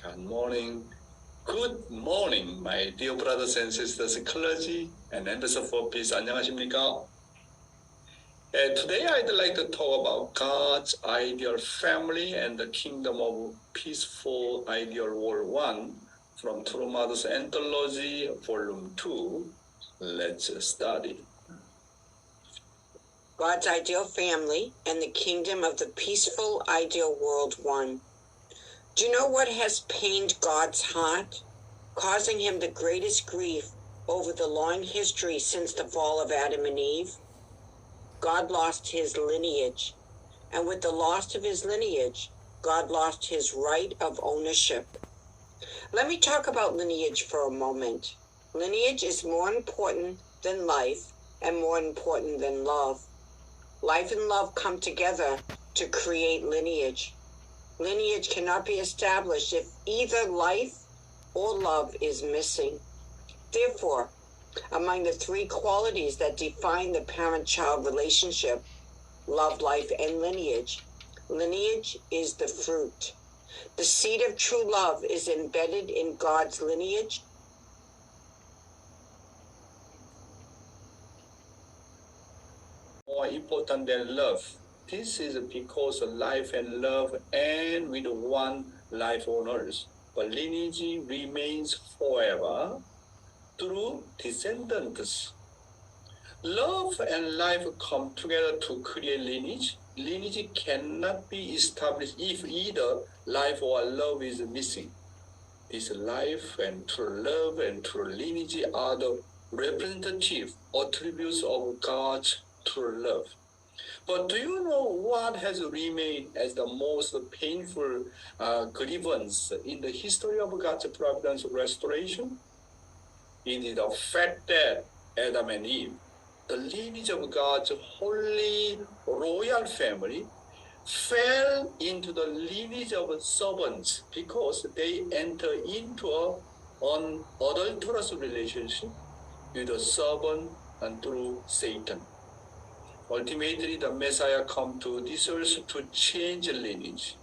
Good morning. Good morning, my dear brothers and sisters, clergy and ambassador for peace. 안녕하십니까? Today I'd like to talk about God's ideal family and the kingdom of peaceful ideal world 1 from True Mother's Anthology, Volume 2. Let's study. God's ideal family and the kingdom of the peaceful ideal world 1. Do you know what has pained God's heart, causing him the greatest grief over the long history since the fall of Adam and Eve? God lost his lineage, and with the loss of his lineage, God lost his right of ownership. Let me talk about lineage for a moment. Lineage is more important than life and more important than love. Life and love come together to create lineage. Lineage cannot be established if either life or love is missing. Therefore, among the 3 qualities that define the parent-child relationship, love, life, and lineage, lineage is the fruit. The seed of true love is embedded in God's lineage. More important than love. This is because life and love end with one life owners, but lineage remains forever through descendants. Love and life come together to create lineage. Lineage cannot be established if either life or love is missing. This life and true love and true lineage are the representative attributes of God's true love. But do you know what has remained as the most painful grievance in the history of God's providence restoration? It is the fact that Adam and Eve, the lineage of God's holy royal family, fell into the lineage of servants because they entered into an adulterous relationship with a servant and through Satan. Ultimately, the Messiah comes to this earth to change lineage.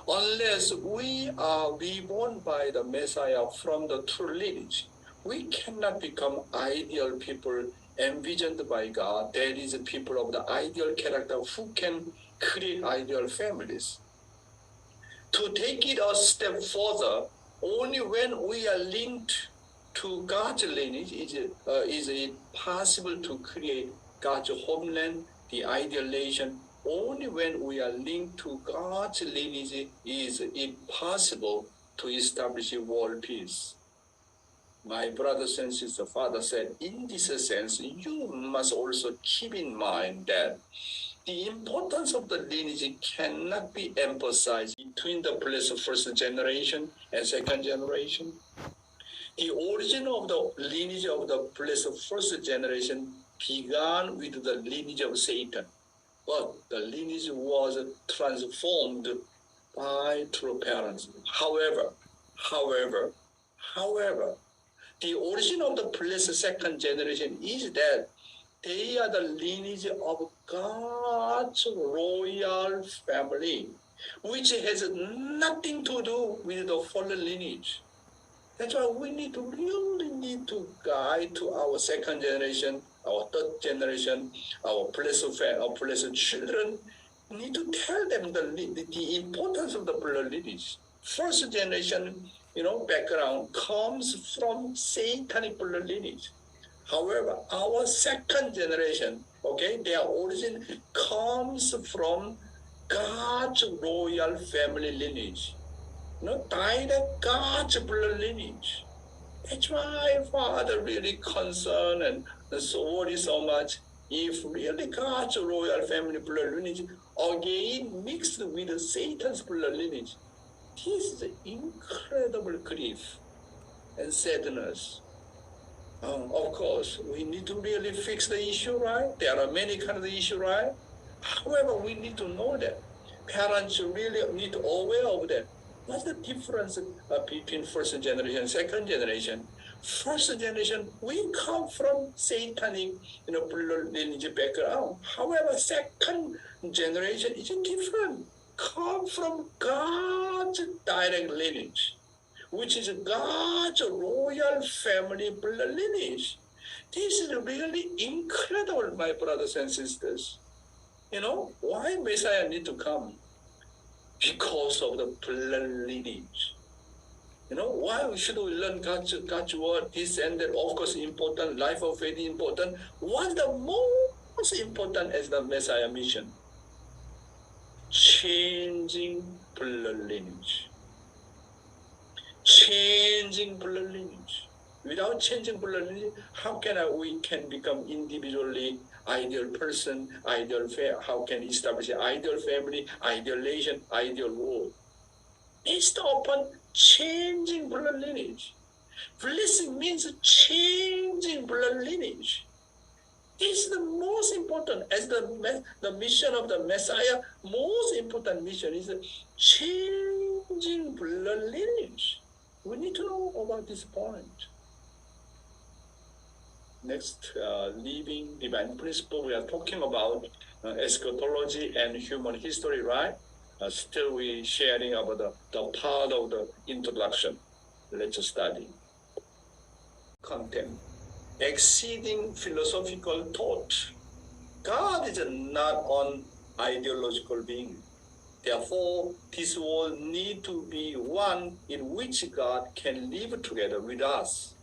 Unless we are reborn by the Messiah from the true lineage, we cannot become ideal people envisioned by God. That is, people of the ideal character who can create ideal families. To take it a step further, only when we are linked to God's lineage is it possible to create God's homeland, the ideal nation. Only when we are linked to God's lineage is it possible to establish world peace. My brothers and sisters, Father said, in this sense, you must also keep in mind that the importance of the lineage cannot be emphasized between the blessed first generation and second generation. The origin of the lineage of the blessed first generation began with the lineage of Satan, but the lineage was transformed by true parents. However, the origin of the blessed second generation is that they are the lineage of God's royal family, which has nothing to do with the fallen lineage. That's why we really need to guide to our second generation, our third generation, our blessed children. We need to tell them the importance of the blood lineage. First generation, background comes from satanic blood lineage. However, our second generation, their origin comes from God's royal family lineage. Direct God's blood lineage. That's why Father really concerned and so worried so much. If really God's royal family blood lineage again mixed with Satan's blood lineage, this is incredible grief and sadness. Of course, we need to really fix the issue, right? There are many kinds of issues, right? However, we need to know that. Parents really need to be aware of that. What's the difference between first generation and second generation? First generation, we come from satanic, blood lineage background. However, second generation is different. come from God's direct lineage, which is God's royal family blood lineage. This is really incredible, my brothers and sisters. Why Messiah need to come? Because of the blood lineage. Why should we learn God's word, this and that? Of course, important, life of faith important. What's the most important as the Messiah mission? Changing blood lineage. Changing blood lineage. Without changing blood lineage, how can we can become individually ideal person, how can establish an ideal family, ideal nation, ideal world? Based upon changing blood lineage. Blessing means changing blood lineage. This is the most important, as the mission of the Messiah, most important mission is changing blood lineage. We need to know about this point. Next, living divine principle, we are talking about eschatology and human history, right? Still we sharing about the part of the introduction. Let's study. Content. Exceeding philosophical thought. God is not an ideological being. Therefore, this world need to be one in which God can live together with us.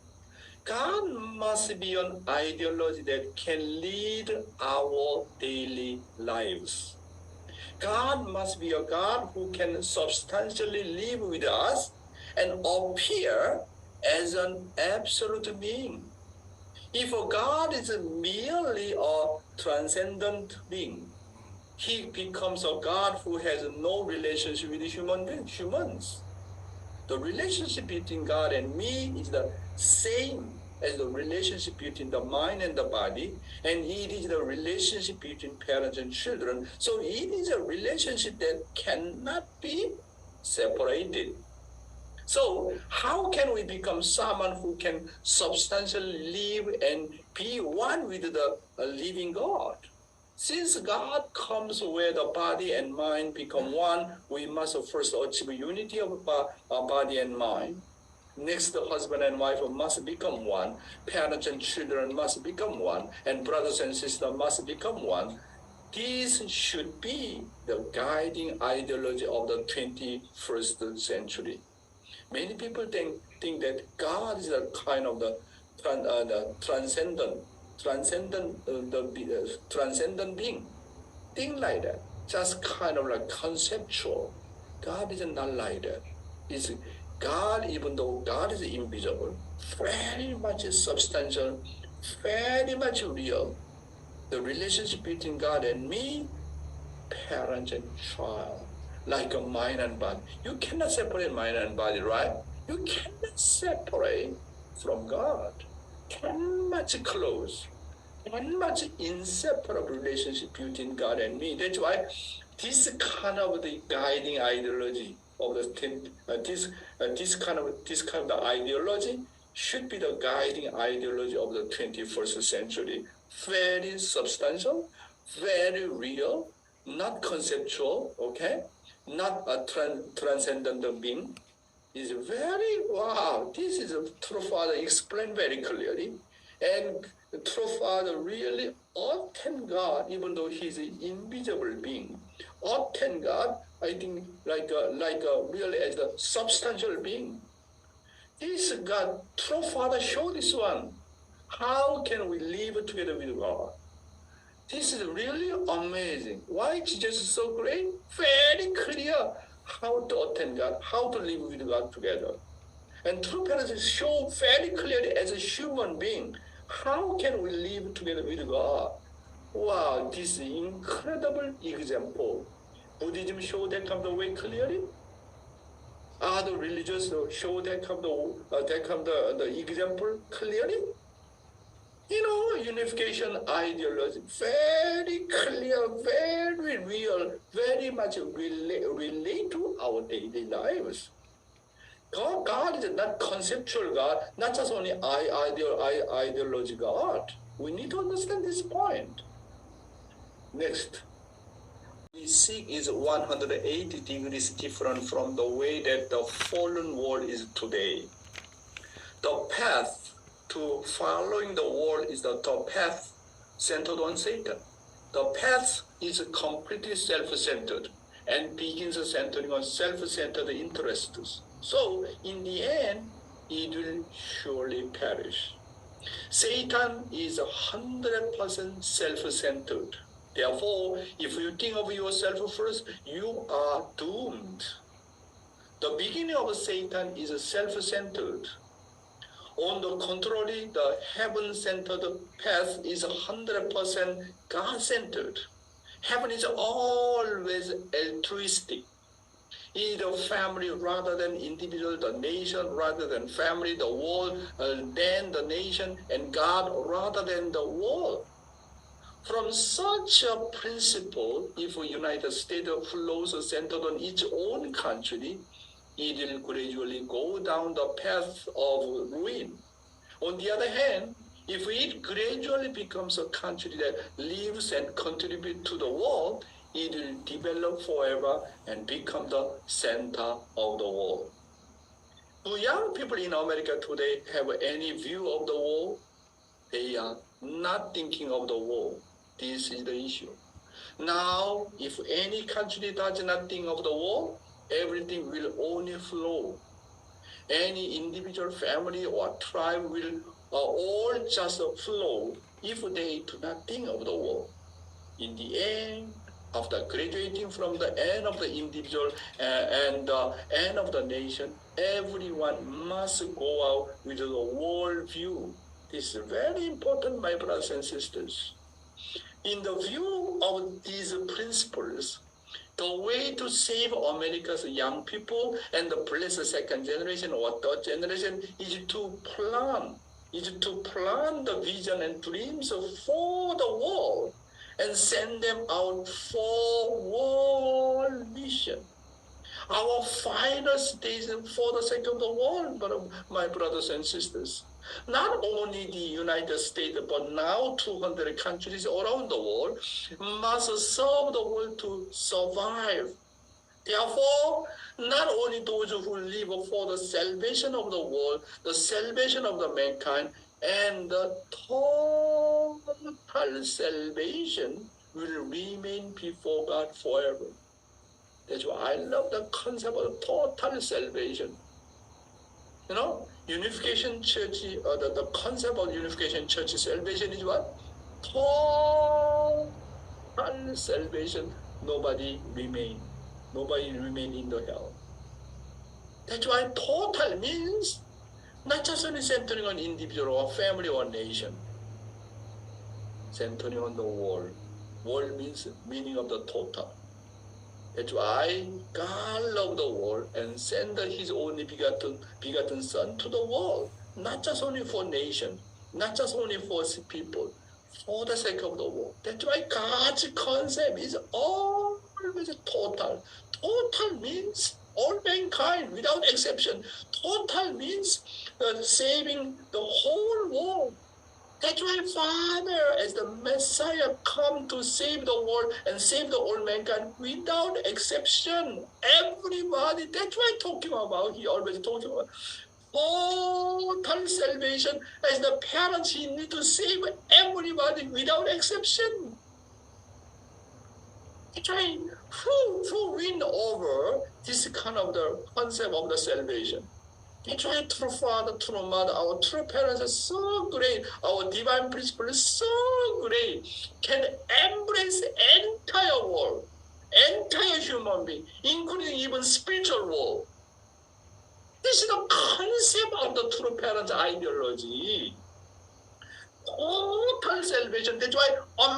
God must be an ideology that can lead our daily lives. God must be a God who can substantially live with us and appear as an absolute being. If a God is merely a transcendent being, he becomes a God who has no relationship with humans. The relationship between God and me is the same as the relationship between the mind and the body, and it is the relationship between parents and children. So it is a relationship that cannot be separated. So how can we become someone who can substantially live and be one with the living God? Since God comes where the body and mind become one, we must first achieve unity of body and mind. Next, the husband and wife must become one. Parents and children must become one. And brothers and sisters must become one. This should be the guiding ideology of the 21st century. Many people think that God is a kind of the transcendent being. Think like that. Just kind of like conceptual. God is not like that. It's God, even though God is invisible, very much substantial, very much real. The relationship between God and me, parent and child, like a mind and body. You cannot separate mind and body, right? You cannot separate from God. Can much close, one much inseparable relationship between God and me. That's why this kind of the guiding ideology of this kind of ideology should be the guiding ideology of the 21st century. Very substantial, very real, not conceptual, okay? Not a transcendental being. Is very, wow, this is a true Father explained very clearly. And the true Father really often God, even though he's an invisible being, often God, I think, like really as a substantial being. This God, true Father, show this one. How can we live together with God? This is really amazing. Why Jesus is so great? Very clear how to attend God, how to live with God together. And true parents show very clearly as a human being, how can we live together with God? Wow, this is incredible example. Buddhism show that kind of way clearly. Other religions show that kind of the example clearly. Unification ideology, very clear, very real, very much relate to our daily lives. God is not conceptual God, not just only ideology God. We need to understand this point. Next, we seek is 180 degrees different from the way that the fallen world is today. The path to following the world is the path centered on Satan. The path is completely self-centered and begins centering on self-centered interests. So, in the end, it will surely perish. Satan is 100% self-centered. Therefore, if you think of yourself first, you are doomed. The beginning of Satan is self-centered. On the contrary, the heaven-centered path is 100% God-centered. Heaven is always altruistic. Is the family rather than individual, the nation rather than family, the world than the nation, and God rather than the world. From such a principle, if the United States flows centered on its own country, it will gradually go down the path of ruin. On the other hand, if it gradually becomes a country that lives and contributes to the world, it will develop forever and become the center of the world. Do young people in America today have any view of the world? They are not thinking of the world. This is the issue. Now, if any country does not think of the world, everything will only flow. Any individual family or tribe will all just flow if they do not think of the world. In the end, after graduating from the end of the individual and the end of the nation, everyone must go out with the world view. This is very important, my brothers and sisters. In the view of these principles, the way to save America's young people and the blessed second generation or third generation is to plan the vision and dreams for the world and send them out for world mission. Our final stage for the sake of the world, my brothers and sisters. Not only the United States, but now 200 countries around the world must serve the world to survive. Therefore, not only those who live for the salvation of the world, the salvation of the mankind, and the total salvation will remain before God forever. That's why I love the concept of total salvation. You know, Unification Church, the concept of Unification Church salvation is what? Total salvation. Nobody remain in the hell. That's why total means not just only centering on individual or family or nation. Centering on the world. World means meaning of the total. That's why God loved the world and sent his only begotten Son to the world, not just only for nation, not just only for people, for the sake of the world. That's why God's concept is always total. Total means all mankind without exception. Total means saving the whole world. That's why Father, as the Messiah, come to save the world and save the whole mankind without exception. Everybody. That's why he always talking about total salvation. As the parents, he need to save everybody without exception. That's why who win over this kind of the concept of the salvation? That's why true father, true mother, our true parents are so great. Our divine principle is so great. Can embrace entire world, entire human being, including even spiritual world. This is the concept of the true parents' ideology. Total salvation. That's why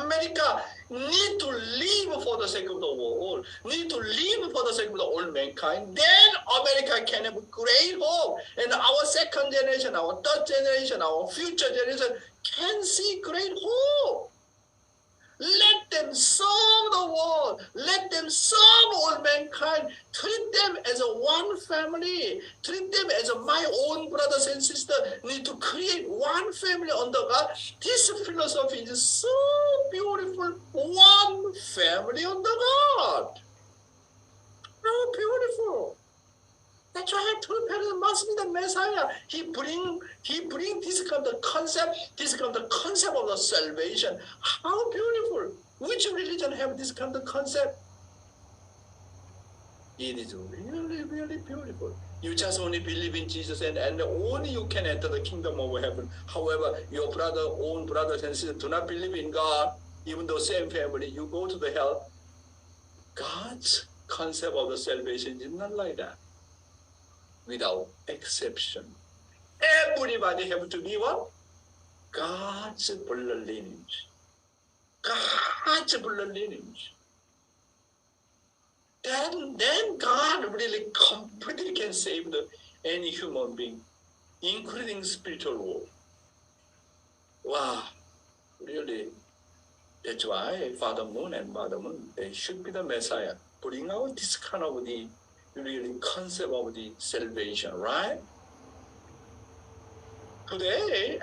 America need to live for the sake of the world, need to live for the sake of the whole mankind. Then America can have great hope. And our second generation, our third generation, our future generation can see great hope. Let them serve the world. Let them serve all mankind. Treat them as a one family. Treat them as my own brothers and sisters. Need to create one family under God. This philosophy is so beautiful. One family under God. How beautiful. That's why I told Peter must be the Messiah. He bring this kind of concept, of the salvation. How beautiful. Which religion have this kind of concept? It is really, really beautiful. You just only believe in Jesus and only you can enter the kingdom of heaven. However, your own brothers and sisters do not believe in God, even though same family, you go to the hell. God's concept of the salvation is not like that. Without exception. Everybody have to be what? God's blood lineage. God's blood lineage. Then God really completely can save any human being, including spiritual world. Wow, really. That's why Father Moon and Mother Moon, they should be the Messiah. Bring out this kind of the really concept of the salvation, right? Today,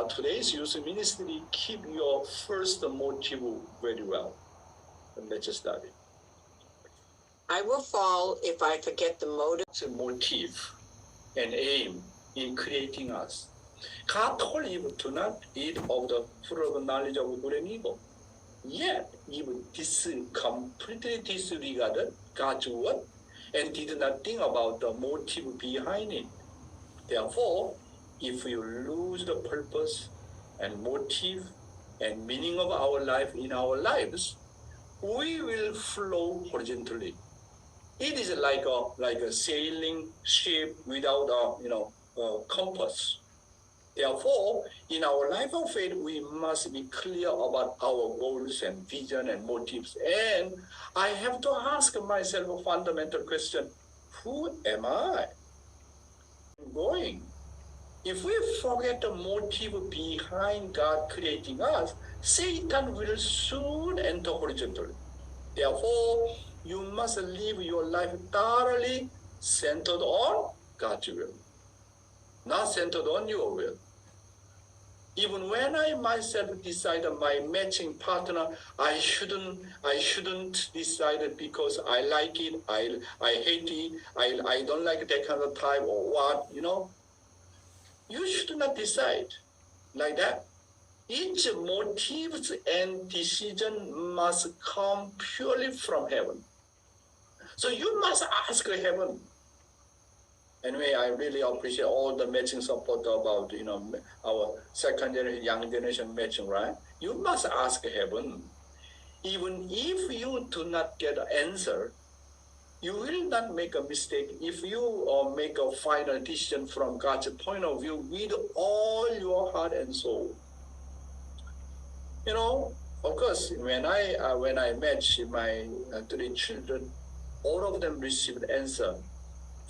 today's youth ministry, keep your first motive very well. And let's study. I will fall if I forget the motive. It's a motive and aim in creating us. God told Eve to not eat of the fruit of the knowledge of good and evil. Yet, Eve completely disregarded God's word and did not think about the motive behind it. Therefore, if we lose the purpose and motive and meaning of our life in our lives, we will flow horizontally. It is like a sailing ship without a compass. Therefore, in our life of faith, we must be clear about our goals and vision and motives. And I have to ask myself a fundamental question: who am I? Going. If we forget the motive behind God creating us, Satan will soon enter horizontally. Therefore, you must live your life thoroughly centered on God's will, not centered on your will. Even when I myself decide my matching partner, I shouldn't decide it because I like it, I hate it, I don't like that kind of type or what, You should not decide like that. Each motives and decision must come purely from heaven. So you must ask heaven. Anyway, I really appreciate all the matching support about our second generation, young generation matching, right? You must ask heaven. Even if you do not get an answer, you will not make a mistake if you make a final decision from God's point of view with all your heart and soul. Of course, when I match my 3 children, all of them received answer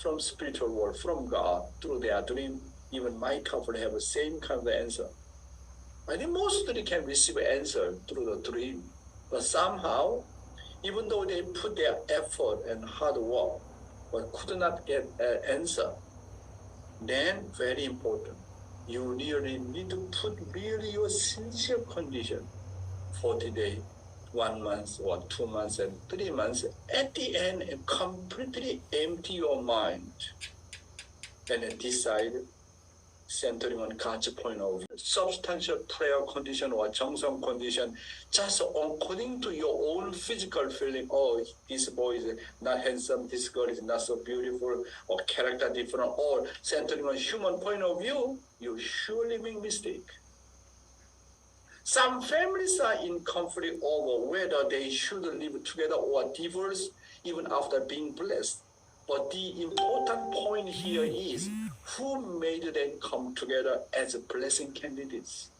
from spiritual world, from God, through their dream. Even my couple have the same kind of answer. I think mostly can receive answer through the dream, but somehow, even though they put their effort and hard work, but could not get an answer, then very important, you really need to put really your sincere condition 40 days, 1 month, or 2 months, and 3 months. At the end, completely empty your mind and then decide centering on God's point of view. Substantial prayer condition or 정성 condition, just according to your own physical feeling, oh, this boy is not handsome, this girl is not so beautiful, or character different, or centering on human point of view, you surely make mistake. Some families are in conflict over whether they should live together or divorce even after being blessed. But the important point here is who made them come together as blessing candidates.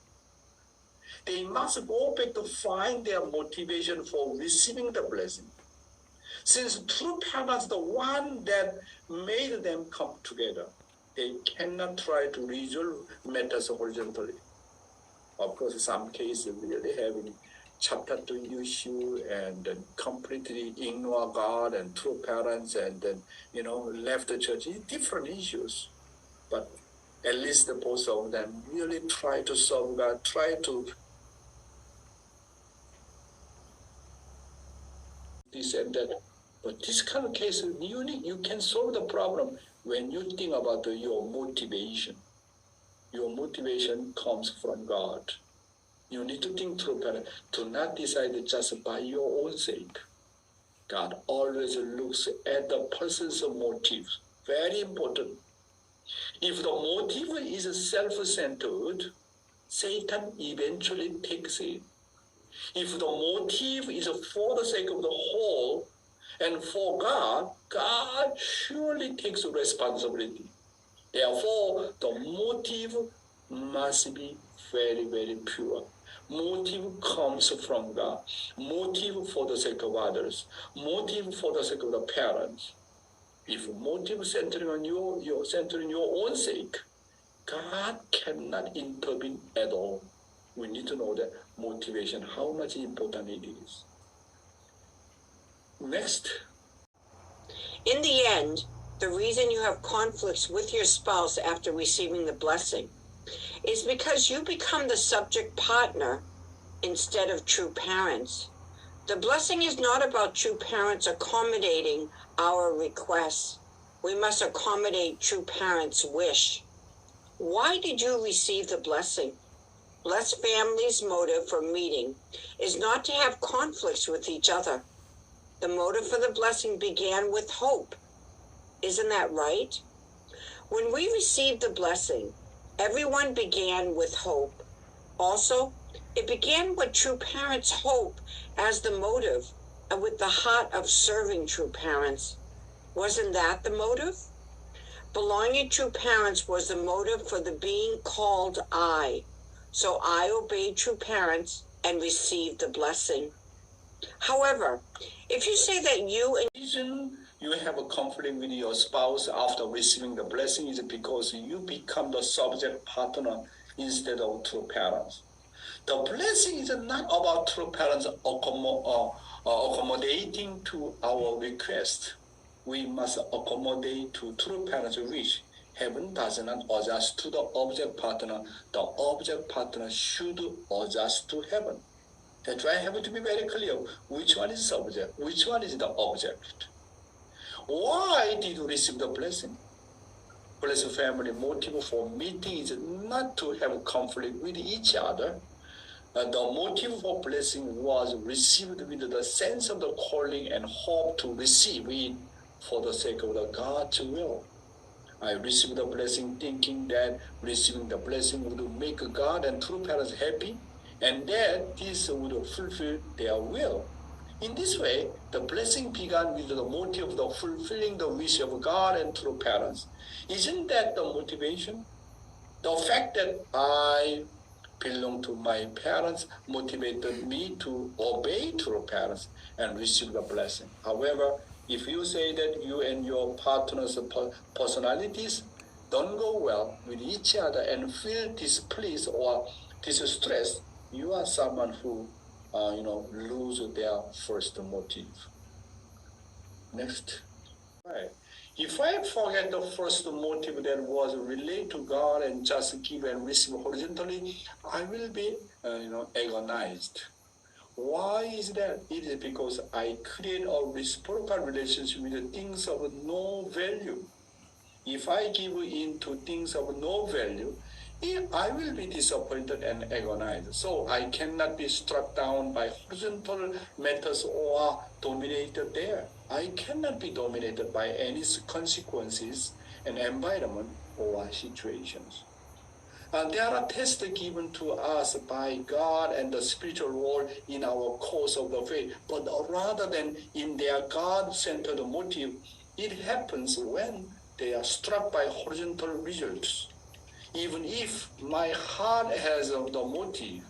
They must go back to find their motivation for receiving the blessing. Since true parents, the one that made them come together, they cannot try to resolve matters horizontally. Of course, some cases really having chapter 2 issue and then completely ignore God and true parents and then, left the church. It's different issues. But at least the both of them really try to serve God, try to this and that. But this kind of case is unique. You can solve the problem when you think about your motivation. Your motivation comes from God. You need to think through better to not decide just by your own sake. God always looks at the person's motive. Very important. If the motive is self-centered, Satan eventually takes it. If the motive is for the sake of the whole and for God, God surely takes responsibility. Therefore, the motive must be very, very pure. Motive comes from God. Motive for the sake of others. Motive for the sake of the parents. If motive centering on your centering your own sake, God cannot intervene at all. We need to know that motivation, how much important it is. Next. In the end, the reason you have conflicts with your spouse after receiving the blessing is because you become the subject partner instead of true parents. The blessing is not about true parents accommodating our requests. We must accommodate true parents' wish. Why did you receive the blessing? Blessed families' motive for meeting is not to have conflicts with each other. The motive for the blessing began with hope. Isn't that right? When we received the blessing, everyone began with hope. Also, it began with true parents' hope as the motive and with the heart of serving true parents. Wasn't that the motive? Belonging to true parents was the motive for the being called I. So I obeyed true parents and received the blessing. However, if you say that you have a conflict with your spouse after receiving the blessing is because you become the subject partner instead of true parents. The blessing is not about true parents accommodating to our request. We must accommodate to true parents' wish. Heaven does not adjust to the object partner. The object partner should adjust to heaven. That's why I have to be very clear which one is subject, which one is the object. Why did you receive the blessing? Blessed family motive for meeting is not to have conflict with each other. The motive for blessing was received with the sense of the calling and hope to receive it for the sake of the God's will. I received the blessing thinking that receiving the blessing would make God and true parents happy and that this would fulfill their will. In this way, the blessing began with the motive of fulfilling the wish of God and true parents. Isn't that the motivation? The fact that I belong to my parents motivated me to obey true parents and receive the blessing. However, if you say that you and your partner's personalities don't go well with each other and feel displeased or distressed, you are someone who lose their first motive. Next. Right. If I forget the first motive that was related to God and just give and receive horizontally, I will be, agonized. Why is that? It is because I create a reciprocal relationship with the things of no value. If I give in to things of no value, I will be disappointed and agonized. So I cannot be struck down by horizontal matters or dominated there. I cannot be dominated by any consequences and environment or situations. There are tests given to us by God and the spiritual world in our course of the faith, but rather than in their God-centered motive, it happens when they are struck by horizontal results. Even if my heart has the motive,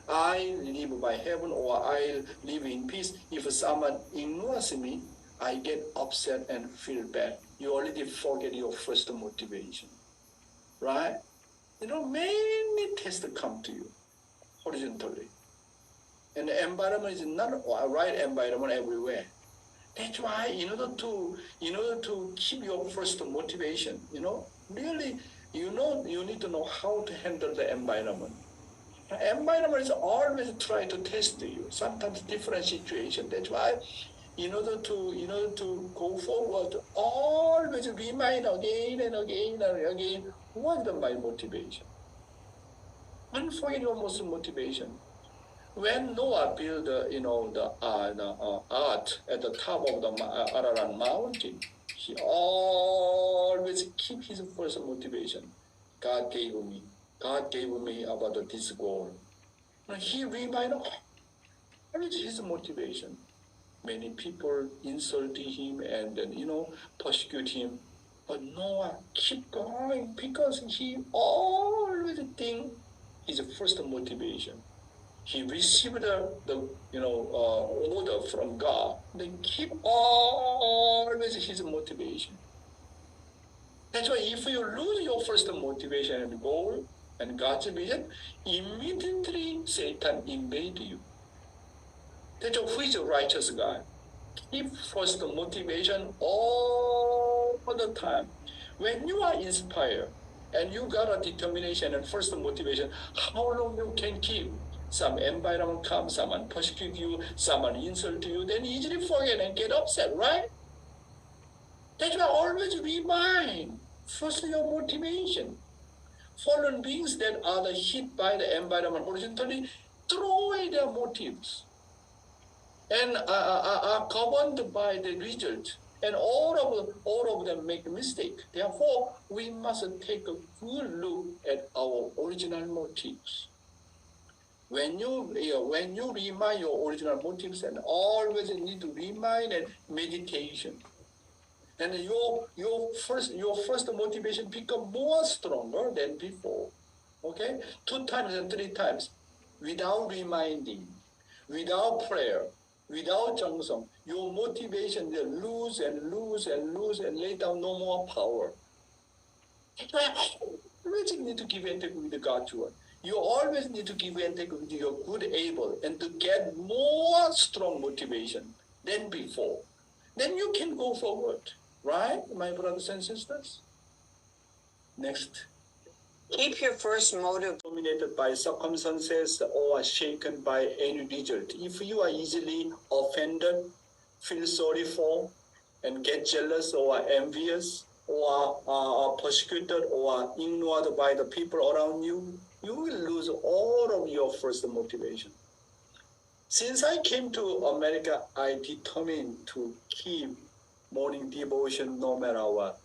I live by heaven or I live in peace. If someone ignores me, I get upset and feel bad. You already forget your first motivation, right? Many tests come to you horizontally. And the environment is not a right environment everywhere. That's why in order to keep your first motivation, really, you need to know how to handle the environment. The environment is always trying to test you, sometimes different situation. That's why in order to go forward, always remind again and again and again what is my motivation. Don't forget your most motivation. When Noah built, the ark at the top of the Ararat mountain, he always keep his first motivation. God gave me. God gave me about this goal. And he reminded always his motivation. Many people insult him and then, persecute him. But Noah keep going because he always think his first motivation. He received the order from God. Then keep always his motivation. That's why if you lose your first motivation and goal and God's vision, immediately Satan invade you. That's why who is a righteous God? Keep first motivation all the time. When you are inspired and you got a determination and first motivation, how long you can keep? Some environment comes, someone persecute you, someone insult you, then easily forget and get upset, right? That's why always remind first your motivation. Fallen beings that are hit by the environment horizontally throw away their motives and are governed by the result. And all of them make mistake. Therefore, we must take a good look at our original motives. When you remind your original motives, and always need to remind and meditation, and your first motivation become more stronger than before. Okay, 2 times and 3 times, without reminding, without prayer, without Jeongseong, your motivation will lose and lose and lose, and later no more power. That's why you always need to give and take with God's word. You always need to give and take with your good able and to get more strong motivation than before. Then you can go forward, right, my brothers and sisters? Next. Keep your first motive Dominated by circumstances or shaken by any result. If you are easily offended, feel sorry for, and get jealous or envious, or are persecuted or ignored by the people around you, you will lose all of your first motivation. Since I came to America, I determined to keep morning devotion no matter what.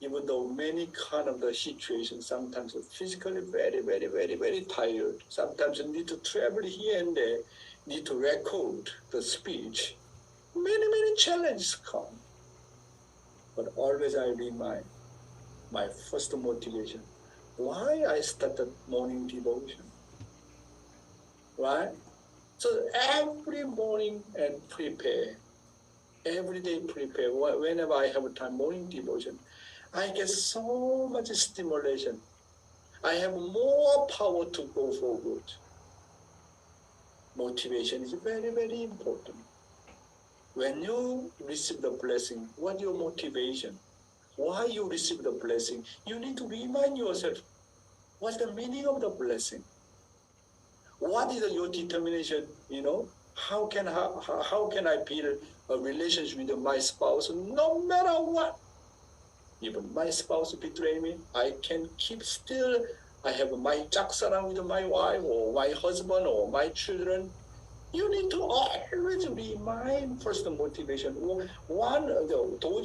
Even though many kind of the situations, sometimes physically very, very, very, very tired. Sometimes you need to travel here and there, need to record the speech. Many, many challenges come. But always I remind my first motivation, why I started morning devotion, right? So every morning and prepare, every day prepare, whenever I have time, morning devotion, I get so much stimulation. I have more power to go forward. Motivation is very, very important. When you receive the blessing, what's your motivation? Why you receive the blessing? You need to remind yourself, what's the meaning of the blessing? What is your determination? How can I build a relationship with my spouse no matter what? Even my spouse betray me, I can keep still. I have my jaksaran with my wife or my husband or my children. You need to always remind first motivation. Those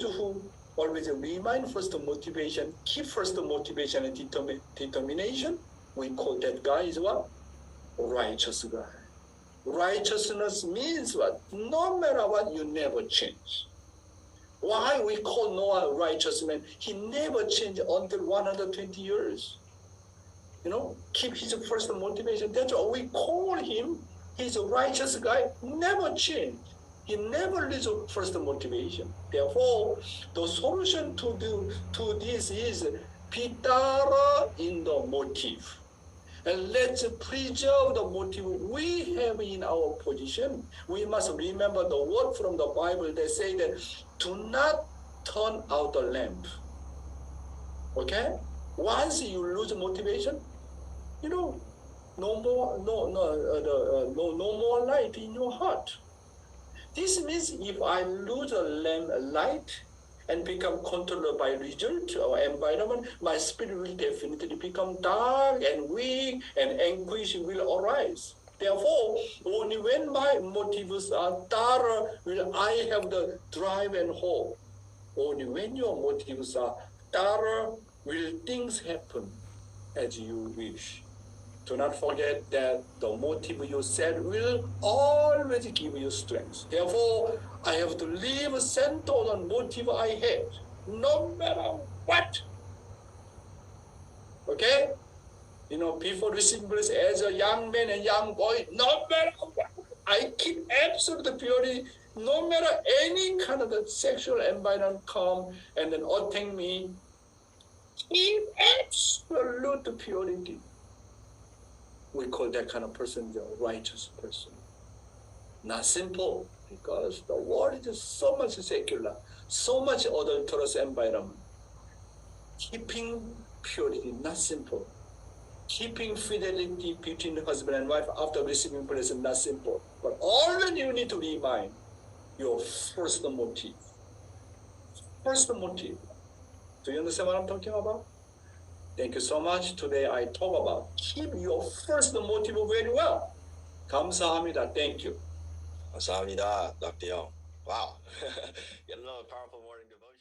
who always remind first motivation, keep first motivation and determination, we call that guy is what? Righteous guy. Righteousness means what? No matter what, you never change. Why we call Noah a righteous man? He never changed until 120 years. Keep his first motivation. That's why we call him. He's a righteous guy, never change. He never loses first motivation. Therefore, the solution to this is pitara in the motive. And let's preserve the motive we have in our position. We must remember the word from the Bible that say that do not turn out the lamp. Okay? Once you lose motivation, no more light in your heart. This means if I lose a light and become controlled by result or environment, my spirit will definitely become dark and weak, and anguish will arise. Therefore, only when my motives are thorough will I have the drive and hope. Only when your motives are thorough will things happen as you wish. Do not forget that the motive you set will always give you strength. Therefore, I have to live centered on motive I had, no matter what. Okay? Before receiving grace as a young man and young boy, no matter what, I keep absolute purity, no matter any kind of the sexual environment come and then attack me. Keep absolute purity. We call that kind of person the righteous person. Not simple, because the world is so much secular, so much adulterous environment. Keeping purity, not simple. Keeping fidelity between the husband and wife after receiving blessing, not simple. But always you need to remind your first motive. First motive. Do you understand what I'm talking about? Thank you so much. Today I talk about keep your first motive very well. 감사합니다. Thank you. 감사합니다, Dr. Young. Wow. Get another powerful morning devotion.